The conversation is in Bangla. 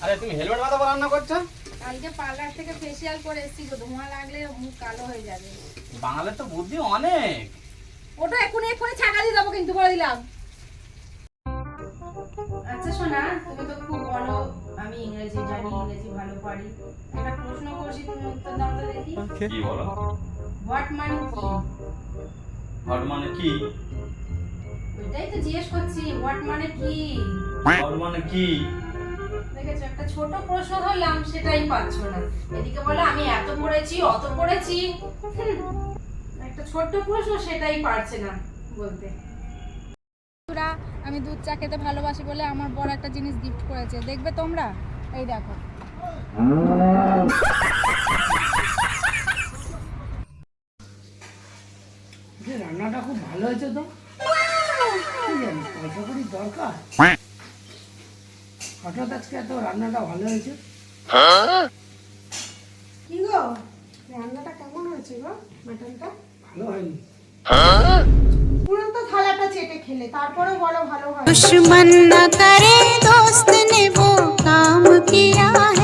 আরে তুমি হেলমেট মাথা পরে রান্না করছো? কালকে পার্লার থেকে ফেসিয়াল করে এসেছি গো, ধোঁয়া লাগলে মুখ কালো হয়ে যাবে। বাঙালির তো বুদ্ধি অনেক। ওটা এক্ষুনি ছাকা দিয়ে দেবো কিন্তু, বলে দিলাম। আচ্ছা সোনা, তুমি তো খুব বলো আমি ইংরেজি জানি, ইংরেজি ভালো পারি। একটা প্রশ্ন করছি, তুমি উত্তর দাও তো দেখি। কি বলো? হোয়াট মানে কি? হট মানে কি? ওইটাই তো জিজ্ঞেস করছি, হোয়াট মানে কি? হট মানে কি? দেখেছো, একটা ছোট প্রশ্ন ধরলাম সেটাই পাচ্ছ না। এদিকে বলে আমি এত পড়েছি অত পড়েছি, একটা ছোট্ট প্রশ্ন সেটাই পারছে না বলতে। আমি দুধ চা খেতে ভালোবাসি বলে আমার বড় একটা জিনিস গিফট করেছে, দেখবে তোমরা। এই দেখো। রান্নাটা খুব ভালো হয়েছে তো। কি জানি পয়সা কড়ির দরকার, হঠাৎ আজকে এত রান্নাটা ভালো হয়েছে। কি গো, রান্নাটা কেমন হয়েছে গো? মাটনটা ভালো হয়নি। পুরো তো থালাটা চেটে খেলে, তারপরে বলো ভালো হয়। दुश्मन न करे दोस्त ने वो काम किया है।